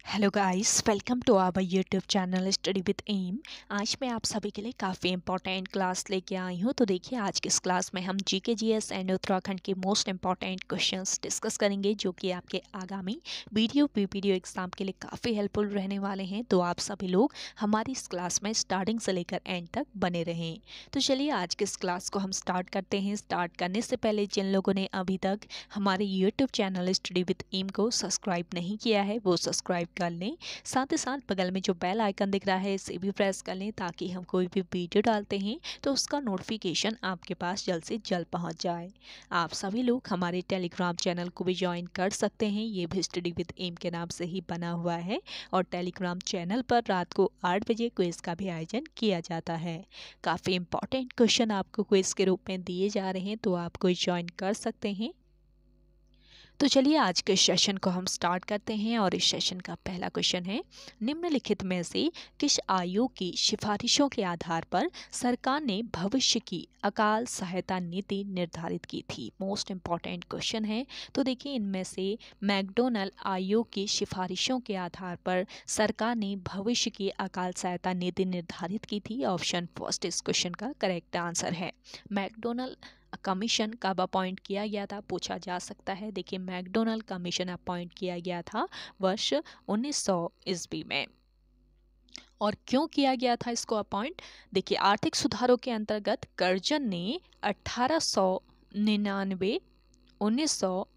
Hello guys, welcome to our YouTube channel study with M. आज मैं आप सभी के लिए काफ़ी इंपॉर्टेंट क्लास लेके आई हूँ। तो देखिए, आज की इस क्लास में हम जीके जीएस एंड उत्तराखंड के मोस्ट इंपॉर्टेंट क्वेश्चंस डिस्कस करेंगे, जो कि आपके आगामी वीडियो पीपीडीओ एग्जाम के लिए काफ़ी हेल्पफुल रहने वाले हैं। तो आप सभी लोग हमारी इस क्लास में स्टार्टिंग से लेकर एंड तक बने रहें। तो चलिए, आज की इस क्लास को हम स्टार्ट करते हैं। स्टार्ट करने से पहले जिन लोगों ने अभी तक हमारे YouTube channel study with M को सब्सक्राइब नहीं किया है, वो सब्सक्राइब कर लें। साथ ही साथ बगल में जो बेल आइकन दिख रहा है, इसे भी प्रेस कर लें, ताकि हम कोई भी वीडियो डालते हैं तो उसका नोटिफिकेशन आपके पास जल्द से जल्द पहुंच जाए। आप सभी लोग हमारे टेलीग्राम चैनल को भी ज्वाइन कर सकते हैं। ये भी स्टडी विद एम के नाम से ही बना हुआ है और टेलीग्राम चैनल पर रात को 8 बजे क्विज का भी आयोजन किया जाता है। काफ़ी इंपॉर्टेंट क्वेश्चन आपको क्विज के रूप में दिए जा रहे हैं, तो आप कोई ज्वाइन कर सकते हैं। तो चलिए, आज के सेशन को हम स्टार्ट करते हैं और इस सेशन का पहला क्वेश्चन है, निम्नलिखित में से किस आयोग की सिफारिशों के आधार पर सरकार ने भविष्य की अकाल सहायता नीति निर्धारित की थी। मोस्ट इम्पॉर्टेंट क्वेश्चन है। तो देखिए, इनमें से मैकडोनल्ड आयोग की सिफारिशों के आधार पर सरकार ने भविष्य की अकाल सहायता नीति निर्धारित की थी। ऑप्शन फर्स्ट इस क्वेश्चन का करेक्ट आंसर है। मैकडोनल्ड कमीशन कब अपॉइंट किया गया था, पूछा जा सकता है। देखिए, मैकडोनल्ड कमीशन अपॉइंट किया गया था वर्ष 1900 ईस्वी में। और क्यों किया गया था इसको अपॉइंट? देखिए, आर्थिक सुधारों के अंतर्गत कर्जन ने 1899 1900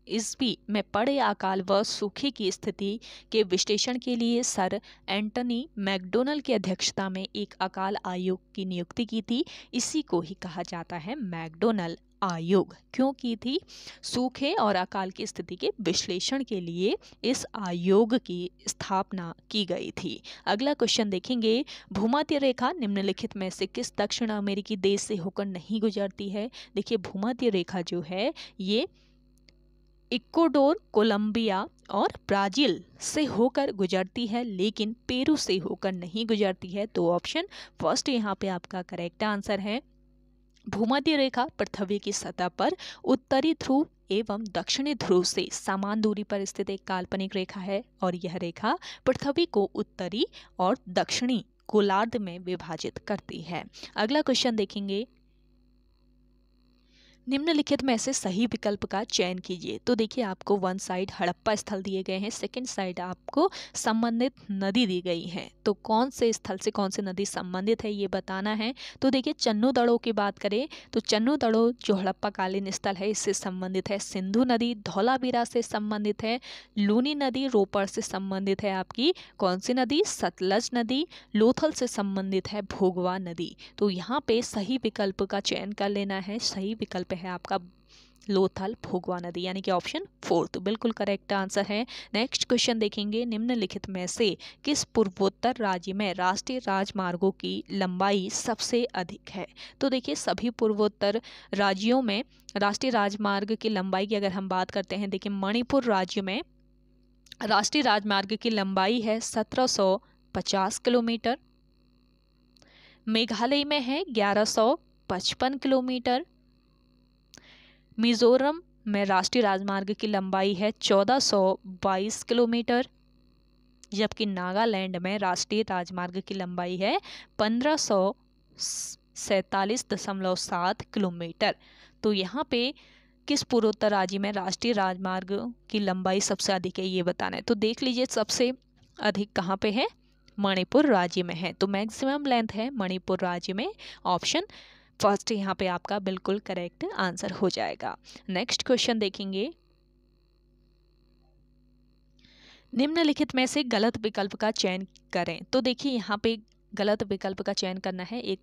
ईस्वी में पड़े अकाल व सूखे की स्थिति के विश्लेषण के लिए सर एंटनी मैकडोनल्ड की अध्यक्षता में एक अकाल आयोग की नियुक्ति की थी। इसी को ही कहा जाता है मैकडोनल्ड आयोग। क्यों की थी? सूखे और अकाल की स्थिति के विश्लेषण के लिए इस आयोग की स्थापना की गई थी। अगला क्वेश्चन देखेंगे, भूमध्य रेखा निम्नलिखित में से किस दक्षिण अमेरिकी देश से होकर नहीं गुजरती है? देखिए, भूमध्य रेखा जो है ये इक्वाडोर, कोलंबिया और ब्राज़ील से होकर गुजरती है, लेकिन पेरू से होकर नहीं गुजरती है। तो ऑप्शन फर्स्ट यहाँ पे आपका करेक्ट आंसर है। भूमध्य रेखा पृथ्वी की सतह पर उत्तरी ध्रुव एवं दक्षिणी ध्रुव से समान दूरी पर स्थित एक काल्पनिक रेखा है और यह रेखा पृथ्वी को उत्तरी और दक्षिणी गोलार्ध में विभाजित करती है। अगला क्वेश्चन देखेंगे, निम्नलिखित में से सही विकल्प का चयन कीजिए। तो देखिए, आपको वन साइड हड़प्पा स्थल दिए गए हैं, सेकंड साइड आपको संबंधित नदी दी गई है। तो कौन से स्थल से कौन सी नदी संबंधित है ये बताना है। तो देखिए, चन्नू दड़ों की बात करें तो चन्नू दड़ों जो हड़प्पा कालीन स्थल है इससे संबंधित है। सिंधु नदी धौलावीरा से संबंधित है। लूनी नदी रोपड़ से संबंधित है। आपकी कौन सी नदी? सतलज नदी। लोथल से संबंधित है भोगवा नदी। तो यहाँ पे सही विकल्प का चयन कर लेना है। सही विकल्प है आपका लोथल भोगवा नदी, यानी कि ऑप्शन फोर्थ बिल्कुल करेक्ट आंसर है। नेक्स्ट क्वेश्चन देखेंगे, निम्नलिखित में से किस पूर्वोत्तर राज्य में राष्ट्रीय राजमार्गों की लंबाई सबसे अधिक है? तो देखिए, सभी पूर्वोत्तर राज्यों में राष्ट्रीय राजमार्ग की लंबाई की अगर हम बात करते हैं, देखिए मणिपुर राज्य में राष्ट्रीय राजमार्ग की लंबाई है 1750 किलोमीटर। मेघालय में है 1155 किलोमीटर। मिजोरम में राष्ट्रीय राजमार्ग की लंबाई है 1422 किलोमीटर, जबकि नागालैंड में राष्ट्रीय राजमार्ग की लंबाई है 1547.7 किलोमीटर। तो यहाँ पे किस पूर्वोत्तर राज्य में राष्ट्रीय राजमार्ग की लंबाई सबसे अधिक है ये बताना है। तो देख लीजिए, सबसे अधिक कहाँ पे है? मणिपुर राज्य में है। तो मैक्सिमम लेंथ है मणिपुर राज्य में। ऑप्शन फर्स्ट यहाँ पे आपका बिल्कुल करेक्ट आंसर हो जाएगा। नेक्स्ट क्वेश्चन देखेंगे, निम्नलिखित में से गलत विकल्प का चयन करें। तो देखिए, यहाँ पे गलत विकल्प का चयन करना है। एक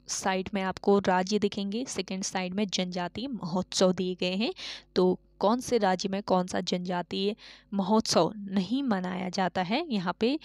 साइड में आपको राज्य दिखेंगे, सेकंड साइड में जनजातीय महोत्सव दिए गए हैं। तो कौन से राज्य में कौन सा जनजातीय महोत्सव नहीं मनाया जाता है, यहाँ पे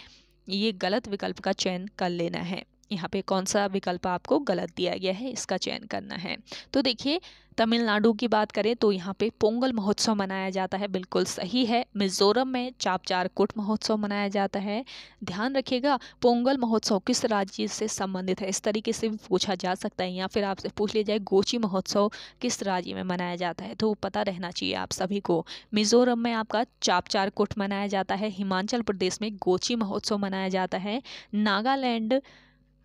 ये गलत विकल्प का चयन कर लेना है। यहाँ पे कौन सा विकल्प आपको गलत दिया गया है, इसका चयन करना है। तो देखिए तमिलनाडु की बात करें तो यहाँ पे पोंगल महोत्सव मनाया जाता है, बिल्कुल सही है। मिजोरम में चापचारकुट महोत्सव मनाया जाता है। ध्यान रखिएगा पोंगल महोत्सव किस राज्य से संबंधित है, इस तरीके से भी पूछा जा सकता है, या फिर आपसे पूछ लिया जाए गोची महोत्सव किस राज्य में मनाया जाता है, तो पता रहना चाहिए आप सभी को। मिजोरम में आपका चापचारकुट मनाया जाता है, हिमाचल प्रदेश में गोची महोत्सव मनाया जाता है, नागालैंड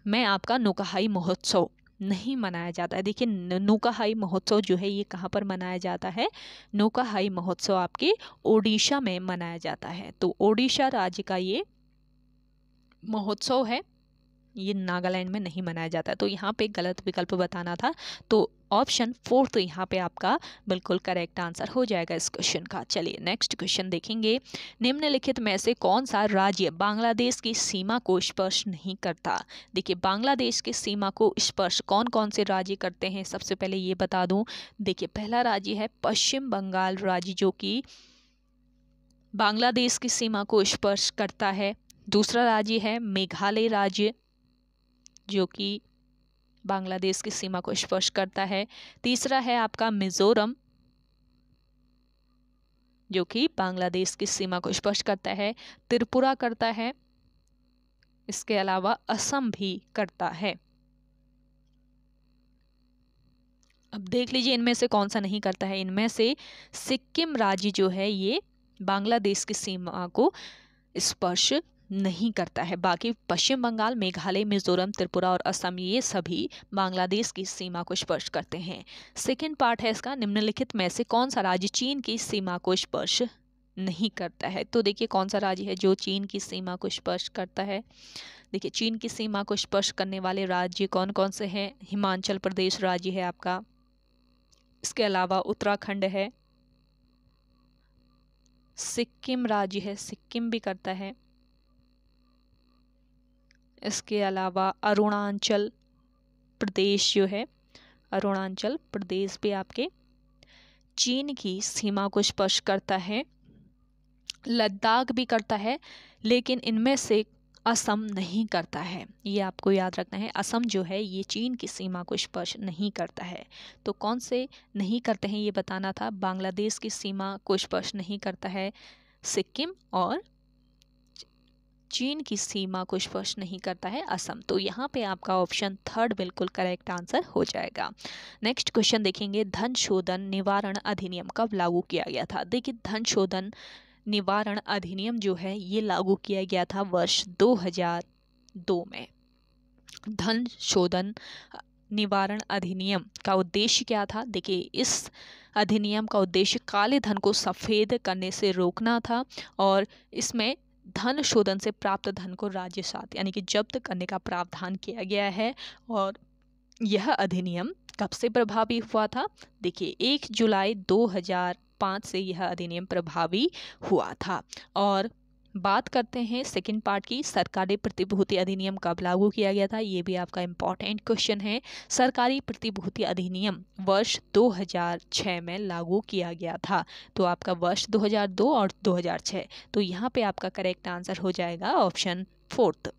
में आपका नुकाहाई महोत्सव नहीं मनाया जाता है। देखिए नुकाहाई महोत्सव जो है ये कहाँ पर मनाया जाता है, नुकाहाई महोत्सव आपके ओडिशा में मनाया जाता है। तो ओडिशा राज्य का ये महोत्सव है, ये नागालैंड में नहीं मनाया जाता है। तो यहाँ पे गलत विकल्प बताना था, तो ऑप्शन 4 तो यहाँ पे आपका बिल्कुल करेक्ट आंसर हो जाएगा इस क्वेश्चन का। चलिए नेक्स्ट क्वेश्चन देखेंगे। निम्नलिखित में से कौन सा राज्य बांग्लादेश की सीमा को स्पर्श नहीं करता। देखिए बांग्लादेश की सीमा को स्पर्श कौन कौन से राज्य करते हैं, सबसे पहले ये बता दूं। देखिए पहला राज्य है पश्चिम बंगाल राज्य, जो कि बांग्लादेश की सीमा को स्पर्श करता है। दूसरा राज्य है मेघालय राज्य, जो कि बांग्लादेश की सीमा को स्पर्श करता है। तीसरा है आपका मिजोरम, जो कि बांग्लादेश की सीमा को स्पर्श करता है। त्रिपुरा करता है, इसके अलावा असम भी करता है। अब देख लीजिए इनमें से कौन सा नहीं करता है। इनमें से सिक्किम राज्य जो है ये बांग्लादेश की सीमा को स्पर्श नहीं करता है। बाकी पश्चिम बंगाल, मेघालय, मिजोरम, त्रिपुरा और असम ये सभी बांग्लादेश की सीमा को स्पर्श करते हैं। सेकंड पार्ट है इसका, निम्नलिखित में से कौन सा राज्य चीन की सीमा को स्पर्श नहीं करता है। तो देखिए कौन सा राज्य है जो चीन की सीमा को स्पर्श करता है। देखिए चीन की सीमा को स्पर्श करने वाले राज्य कौन कौन से हैं। हिमाचल प्रदेश राज्य है आपका, इसके अलावा उत्तराखंड है, सिक्किम राज्य है, सिक्किम भी करता है, इसके अलावा अरुणाचल प्रदेश जो है, अरुणाचल प्रदेश भी आपके चीन की सीमा को स्पर्श करता है। लद्दाख भी करता है, लेकिन इनमें से असम नहीं करता है। ये आपको याद रखना है, असम जो है ये चीन की सीमा को स्पर्श नहीं करता है। तो कौन से नहीं करते हैं ये बताना था। बांग्लादेश की सीमा को स्पर्श नहीं करता है सिक्किम, और चीन की सीमा को स्पर्श नहीं करता है असम। तो यहाँ पे आपका ऑप्शन 3 बिल्कुल करेक्ट आंसर हो जाएगा। नेक्स्ट क्वेश्चन देखेंगे, धन शोधन निवारण अधिनियम कब लागू किया गया था। देखिए धन शोधन निवारण अधिनियम जो है ये लागू किया गया था वर्ष 2002 में। धन शोधन निवारण अधिनियम का उद्देश्य क्या था। देखिए इस अधिनियम का उद्देश्य काले धन को सफ़ेद करने से रोकना था, और इसमें धन शोधन से प्राप्त धन को राजसात यानी कि जब्त करने का प्रावधान किया गया है। और यह अधिनियम कब से प्रभावी हुआ था। देखिए 1 जुलाई 2005 से यह अधिनियम प्रभावी हुआ था। और बात करते हैं सेकंड पार्ट की, सरकारी प्रतिभूति अधिनियम कब लागू किया गया था। ये भी आपका इम्पॉर्टेंट क्वेश्चन है। सरकारी प्रतिभूति अधिनियम वर्ष 2006 में लागू किया गया था। तो आपका वर्ष 2002 और 2006, तो यहाँ पे आपका करेक्ट आंसर हो जाएगा ऑप्शन 4।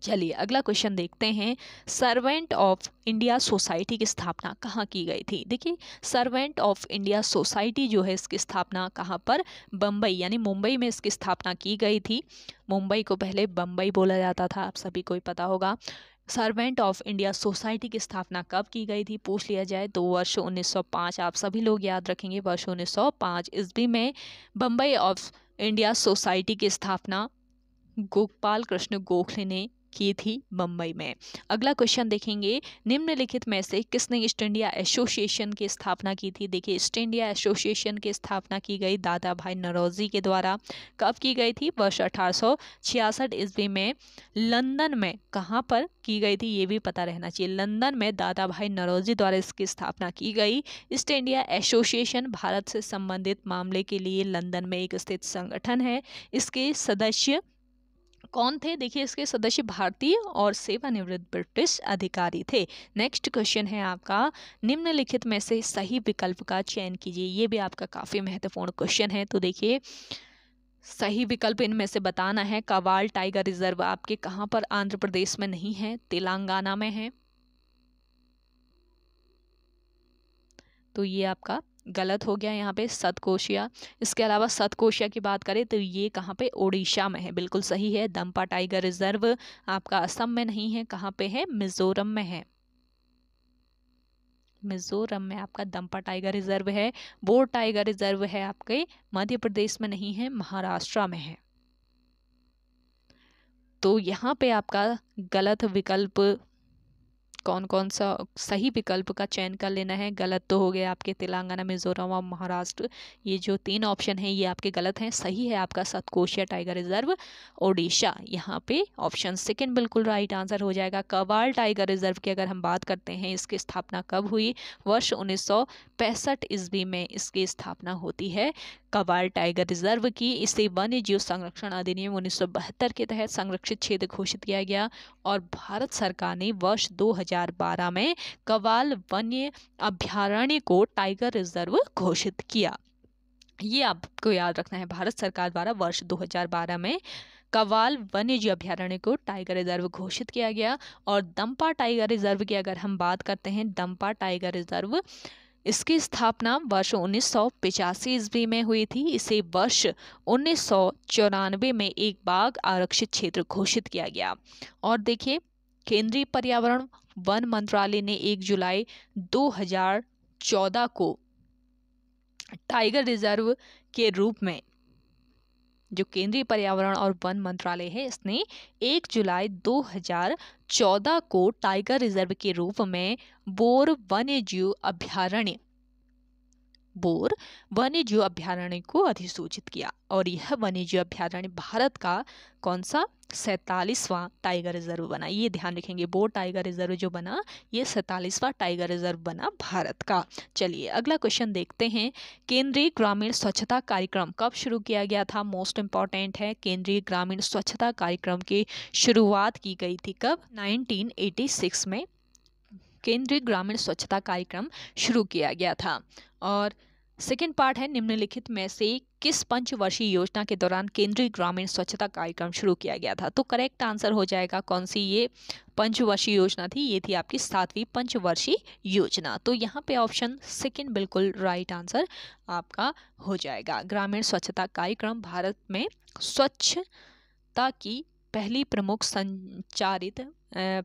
चलिए अगला क्वेश्चन देखते हैं, सर्वेंट ऑफ इंडिया सोसाइटी की स्थापना कहाँ की गई थी। देखिए सर्वेंट ऑफ इंडिया सोसाइटी जो है इसकी स्थापना कहाँ पर, बम्बई यानी मुंबई में इसकी स्थापना की गई थी। मुंबई को पहले बम्बई बोला जाता था, आप सभी को ही पता होगा। सर्वेंट ऑफ इंडिया सोसाइटी की स्थापना कब की गई थी पूछ लिया जाए तो वर्ष 1905, आप सभी लोग याद रखेंगे वर्ष 1905 ईस्वी में बम्बई ऑफ इंडिया सोसाइटी की स्थापना गोपाल कृष्ण गोखले ने की थी मुंबई में। अगला क्वेश्चन देखेंगे, निम्नलिखित में से किसने ईस्ट इंडिया एसोसिएशन की स्थापना की थी। देखिए ईस्ट इंडिया एसोसिएशन की स्थापना की गई दादा भाई नौरोजी के द्वारा। कब की गई थी, वर्ष 1866 ईस्वी में। लंदन में कहाँ पर की गई थी ये भी पता रहना चाहिए। लंदन में दादा भाई नौरोजी द्वारा इसकी स्थापना की गई। ईस्ट इंडिया एसोसिएशन भारत से संबंधित मामले के लिए लंदन में एक स्थित संगठन है। इसके सदस्य कौन थे, देखिए इसके सदस्य भारतीय और सेवानिवृत्त ब्रिटिश अधिकारी थे। नेक्स्ट क्वेश्चन है आपका, निम्नलिखित में से सही विकल्प का चयन कीजिए। ये भी आपका काफ़ी महत्वपूर्ण क्वेश्चन है। तो देखिए सही विकल्प इनमें से बताना है। कवाल टाइगर रिजर्व आपके कहाँ पर आंध्र प्रदेश में नहीं है, तेलंगाना में है। तो ये आपका गलत हो गया यहाँ पे सतकोशिया। इसके अलावा सतकोशिया की बात करें तो ये कहाँ पे, ओडिशा में है, बिल्कुल सही है। दंपा टाइगर रिजर्व आपका असम में नहीं है, कहाँ पे है, मिजोरम में है। मिजोरम में आपका दंपा टाइगर रिजर्व है। बोर टाइगर रिजर्व है आपके मध्य प्रदेश में नहीं है, महाराष्ट्र में है। तो यहाँ पे आपका गलत विकल्प कौन कौन सा, सही विकल्प का चयन कर लेना है। गलत तो हो गया आपके तेलंगाना, मिजोरम और महाराष्ट्र। ये जो 3 ऑप्शन हैं ये आपके गलत हैं। सही है आपका सतकोशिया टाइगर रिजर्व, ओडिशा। यहाँ पे ऑप्शन सेकंड बिल्कुल राइट आंसर हो जाएगा। कवाल टाइगर रिजर्व की अगर हम बात करते हैं, इसकी स्थापना कब हुई, वर्ष 1965 ईस्वी में इसकी स्थापना होती है कवाल टाइगर रिजर्व की। इसे वन्य जीव संरक्षण अधिनियम 1972 के तहत संरक्षित क्षेत्र घोषित किया गया और भारत सरकार ने वर्ष 2012 में कवाल वन्य अभ्यारण्य को टाइगर रिजर्व घोषित किया। ये आपको याद रखना है, भारत सरकार द्वारा वर्ष 2012 में कवाल वन्य जीव अभ्यारण्य को टाइगर रिजर्व घोषित किया गया। और दंपा टाइगर रिजर्व की अगर हम बात करते हैं, दंपा टाइगर रिजर्व, इसकी स्थापना वर्ष 1985 ईस्वी में हुई थी। इसे वर्ष 1994 में एक बाघ आरक्षित क्षेत्र घोषित किया गया। और देखिए, केंद्रीय पर्यावरण वन मंत्रालय ने 1 जुलाई 2014 को टाइगर रिजर्व के रूप में, जो केंद्रीय पर्यावरण और वन मंत्रालय है, इसने 1 जुलाई 2014 को टाइगर रिजर्व के रूप में बोर वन्यजीव अभ्यारण्य, बोर वन्यजीव अभ्यारण्य को अधिसूचित किया। और यह वन्यजीव अभ्यारण्य भारत का कौन सा, 47वां टाइगर रिजर्व बना। ये ध्यान रखेंगे, बोर टाइगर रिजर्व जो बना ये 47वां टाइगर रिजर्व बना भारत का। चलिए अगला क्वेश्चन देखते हैं। केंद्रीय ग्रामीण स्वच्छता कार्यक्रम कब शुरू किया गया था, मोस्ट इंपॉर्टेंट है। केंद्रीय ग्रामीण स्वच्छता कार्यक्रम की शुरुआत की गई थी कब, 1986 में केंद्रीय ग्रामीण स्वच्छता कार्यक्रम शुरू किया गया था। और सेकेंड पार्ट है, निम्नलिखित में से किस पंचवर्षीय योजना के दौरान केंद्रीय ग्रामीण स्वच्छता कार्यक्रम शुरू किया गया था। तो करेक्ट आंसर हो जाएगा कौन सी ये पंचवर्षीय योजना थी, ये थी आपकी 7वीं पंचवर्षीय योजना। तो यहाँ पे ऑप्शन सेकेंड बिल्कुल राइट आंसर आपका हो जाएगा। ग्रामीण स्वच्छता कार्यक्रम भारत में स्वच्छता की पहली प्रमुख संचारित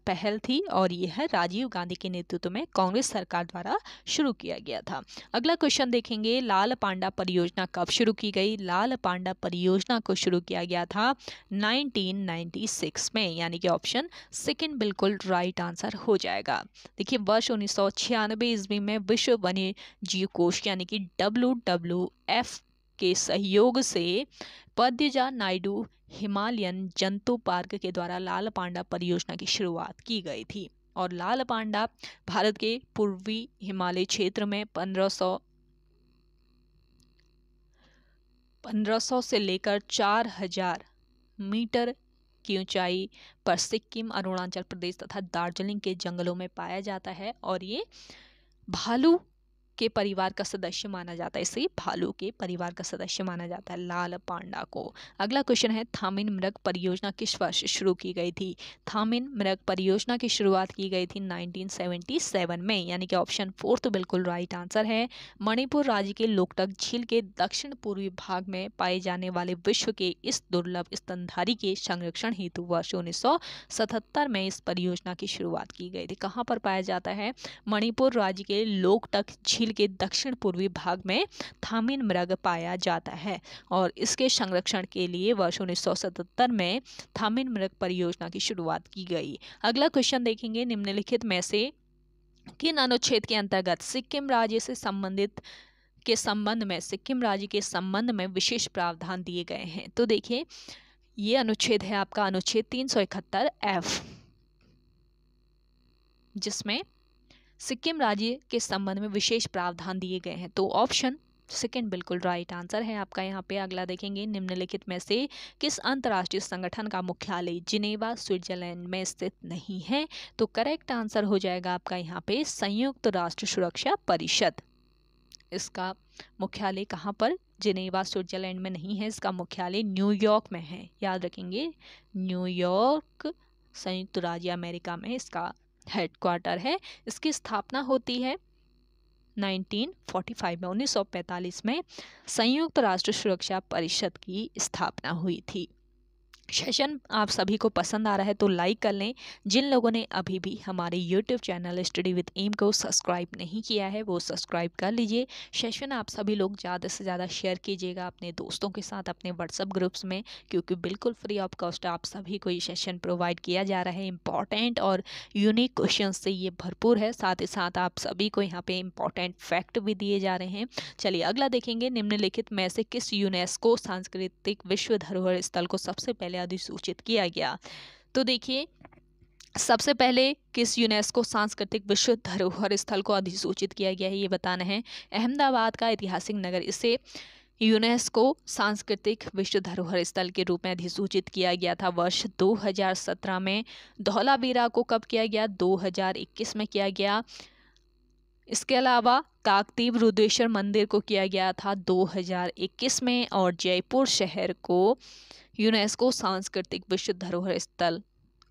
पहल थी और यह राजीव गांधी के नेतृत्व में कांग्रेस सरकार द्वारा शुरू किया गया था। अगला क्वेश्चन देखेंगे, लाल पांडा परियोजना कब शुरू की गई। लाल पांडा परियोजना को शुरू किया गया था 1996 में, यानी कि ऑप्शन सेकंड बिल्कुल राइट आंसर हो जाएगा। देखिए, वर्ष 1996 ईस्वी में विश्व वन्य जीव कोष यानी कि WWF के सहयोग से पद्मजा नायडू हिमालयन जंतु पार्क के द्वारा लाल पांडा परियोजना की शुरुआत की गई थी। और लाल पांडा भारत के पूर्वी हिमालय क्षेत्र में 1500 से लेकर 4000 मीटर की ऊंचाई पर सिक्किम, अरुणाचल प्रदेश तथा दार्जिलिंग के जंगलों में पाया जाता है। और ये भालू के परिवार का सदस्य माना जाता है, इसे भालू के परिवार का सदस्य माना जाता है लाल पांडा को। अगला क्वेश्चन है, थामिन मृग परियोजना किस वर्ष शुरू की गई थी। थामिन मृग परियोजना की शुरुआत की गई थी 1977 में, यानी कि ऑप्शन फोर्थ बिल्कुल राइट आंसर है। मणिपुर राज्य के लोकटक झील के दक्षिण पूर्वी भाग में पाए जाने वाले विश्व के इस दुर्लभ स्तनधारी के संरक्षण हेतु वर्ष 1977 में इस परियोजना की शुरुआत की गई थी। कहाँ पर पाया जाता है, मणिपुर राज्य के लोकटक झील के दक्षिण पूर्वी भाग में थामिन मृग पाया जाता है और इसके संरक्षण के लिए वर्ष 1977 में थामिन मृग परियोजना की शुरुआत की गई। अगला क्वेश्चन देखेंगे, निम्नलिखित में से किन अनुच्छेद के अंतर्गत सिक्किम राज्य से संबंधित के संबंध में, सिक्किम राज्य के संबंध में विशेष प्रावधान दिए गए हैं। तो देखिए, ये अनुच्छेद है आपका अनुच्छेद 371F, जिसमें सिक्किम राज्य के संबंध में विशेष प्रावधान दिए गए हैं। तो ऑप्शन सेकेंड बिल्कुल राइट आंसर है आपका यहाँ पे। अगला देखेंगे, निम्नलिखित में से किस अंतर्राष्ट्रीय संगठन का मुख्यालय जिनेवा, स्विट्जरलैंड में स्थित नहीं है। तो करेक्ट आंसर हो जाएगा आपका यहाँ पे संयुक्त राष्ट्र सुरक्षा परिषद। इसका मुख्यालय कहाँ पर? जिनेवा स्विट्जरलैंड में नहीं है, इसका मुख्यालय न्यूयॉर्क में है। याद रखेंगे, न्यूयॉर्क संयुक्त राज्य अमेरिका में इसका हेडक्वार्टर है। इसकी स्थापना होती है 1945 में, 1945 में संयुक्त राष्ट्र सुरक्षा परिषद की स्थापना हुई थी। सेशन आप सभी को पसंद आ रहा है तो लाइक कर लें। जिन लोगों ने अभी भी हमारे YouTube channel study with M को सब्सक्राइब नहीं किया है वो सब्सक्राइब कर लीजिए। सेशन आप सभी लोग ज़्यादा से ज़्यादा शेयर कीजिएगा अपने दोस्तों के साथ, अपने व्हाट्सएप ग्रुप्स में, क्योंकि बिल्कुल फ्री ऑफ कॉस्ट आप सभी को ये सेशन प्रोवाइड किया जा रहा है। इंपॉर्टेंट और यूनिक क्वेश्चन से ये भरपूर है, साथ ही साथ आप सभी को यहाँ पे इंपॉर्टेंट फैक्ट भी दिए जा रहे हैं। चलिए अगला देखेंगे, निम्नलिखित में से किस यूनेस्को सांस्कृतिक विश्व धरोहर स्थल को सबसे पहले अधिसूचित किया गया? तो देखिए, सबसे पहले किस यूनेस्को सांस्कृतिक विश्व धरोहर स्थल को अधिसूचित किया गया है ये बताना है। अहमदाबाद का ऐतिहासिक नगर, इसे यूनेस्को सांस्कृतिक विश्व धरोहर स्थल के रूप में अधिसूचित किया गया था वर्ष 2017 में। धौलावीरा को कब किया गया? 2021 में किया गया। इसके अलावा काकतीय रुद्रेश्वर मंदिर को किया गया था 2021 में, और जयपुर शहर को यूनेस्को सांस्कृतिक विश्व धरोहर स्थल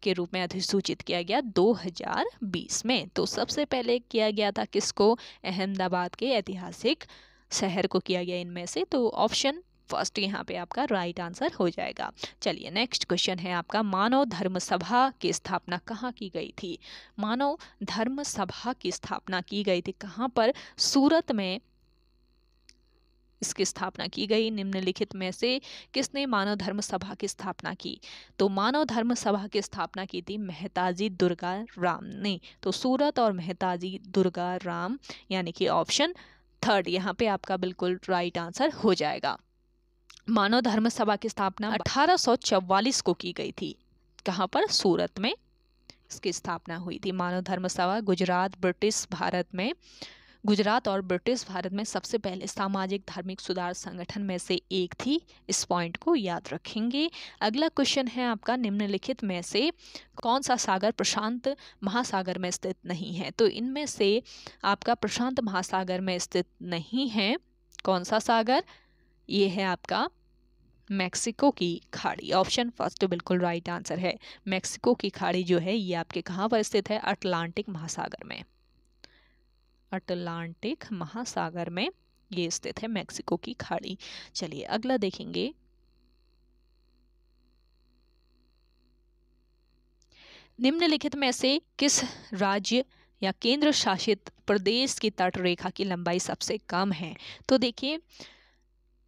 के रूप में अधिसूचित किया गया 2020 में। तो सबसे पहले किया गया था किसको? अहमदाबाद के ऐतिहासिक शहर को किया गया इनमें से। तो ऑप्शन फर्स्ट यहाँ पे आपका राइट आंसर हो जाएगा। चलिए नेक्स्ट क्वेश्चन है आपका, मानव धर्म सभा की स्थापना कहाँ की गई थी? मानव धर्म सभा की स्थापना की गई थी कहाँ पर? सूरत में इसकी स्थापना की गई। निम्नलिखित में से किसने मानव धर्म सभा की स्थापना की? तो मानव धर्म सभा की स्थापना की थी मेहताजी दुर्गा राम ने। तो सूरत और मेहताजी दुर्गा राम, यानी कि ऑप्शन थर्ड यहाँ पे आपका बिल्कुल राइट आंसर हो जाएगा। मानव धर्म सभा की स्थापना 1844 को की गई थी। कहाँ पर? सूरत में इसकी स्थापना हुई थी। मानव धर्म सभा गुजरात और ब्रिटिश भारत में सबसे पहले सामाजिक धार्मिक सुधार संगठन में से एक थी। इस पॉइंट को याद रखेंगे। अगला क्वेश्चन है आपका, निम्नलिखित में से कौन सा सागर प्रशांत महासागर में स्थित नहीं है? तो इनमें से आपका प्रशांत महासागर में स्थित नहीं है। कौन सा सागर? ये है आपका मैक्सिको की खाड़ी। ऑप्शन फर्स्ट बिल्कुल राइट आंसर है। मैक्सिको की खाड़ी जो है ये आपके कहाँ पर स्थित है? अटलांटिक महासागर में। अटलांटिक महासागर में ये स्थित है मैक्सिको की खाड़ी। चलिए अगला देखेंगे, निम्नलिखित में से किस राज्य या केंद्र शासित प्रदेश की तट रेखा की लंबाई सबसे कम है? तो देखिए,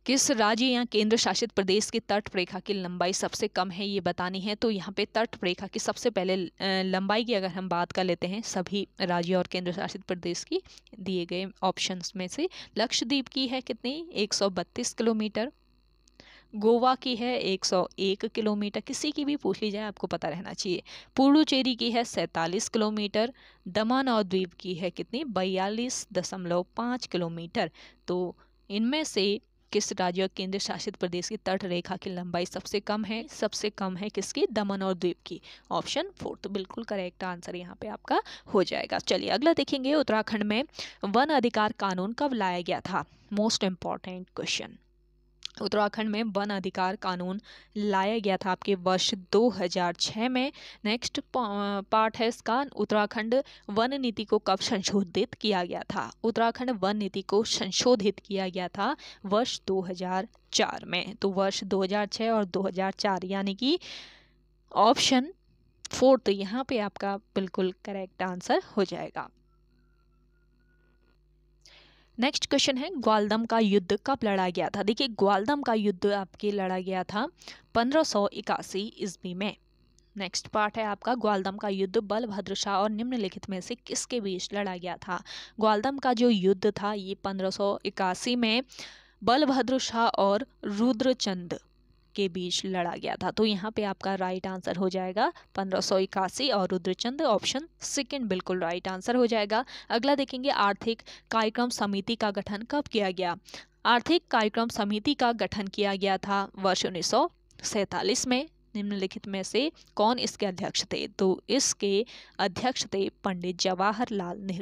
किस राज्य या केंद्र शासित प्रदेश की तट रेखा की लंबाई सबसे कम है ये बतानी है। तो यहाँ पे तट रेखा की सबसे पहले लंबाई की अगर हम बात कर लेते हैं सभी राज्य और केंद्र शासित प्रदेश की, दिए गए ऑप्शंस में से लक्षद्वीप की है कितनी? 132 किलोमीटर। गोवा की है 101 किलोमीटर, किसी की भी पूछ ली जाए आपको पता रहना चाहिए। पुडुचेरी की है 47 किलोमीटर। दमन और द्वीप की है कितनी? 42.5 किलोमीटर। तो इनमें से किस राज्य और केंद्र शासित प्रदेश की तट रेखा की लंबाई सबसे कम है? सबसे कम है किसकी? दमन और द्वीप की। ऑप्शन फोर्थ बिल्कुल करेक्ट आंसर यहाँ पे आपका हो जाएगा। चलिए अगला देखेंगे, उत्तराखंड में वन अधिकार कानून कब लाया गया था? Most important question. उत्तराखंड में वन अधिकार कानून लाया गया था आपके वर्ष 2006 में। नेक्स्ट पार्ट है इसका, उत्तराखंड वन नीति को कब संशोधित किया गया था? उत्तराखंड वन नीति को संशोधित किया गया था वर्ष 2004 में। तो वर्ष 2006 और 2004 यानी कि ऑप्शन फोर्थ यहाँ पे आपका बिल्कुल करेक्ट आंसर हो जाएगा। नेक्स्ट क्वेश्चन है, ग्वालदम का युद्ध कब लड़ा गया था? देखिए, ग्वालदम का युद्ध आपके लड़ा गया था 1581 ईस्वी में। नेक्स्ट पार्ट है आपका, ग्वालदम का युद्ध बलभद्र शाह और निम्नलिखित में से किसके बीच लड़ा गया था? ग्वालदम का जो युद्ध था ये 1581 में बलभद्र शाह और रुद्रचंद के बीच लड़ा गया था। तो यहाँ पे आपका राइट आंसर हो जाएगा 1581 और रुद्रचंद, ऑप्शन सेकंड बिल्कुल राइट आंसर हो जाएगा। अगला देखेंगे, आर्थिक कार्यक्रम समिति का गठन कब किया गया? आर्थिक कार्यक्रम समिति का गठन किया गया था वर्ष 1947 में। निम्नलिखित में से कौन इसके अध्यक्ष थे? तो इसके अध्यक्ष थे पंडित जवाहरलाल नेहरू।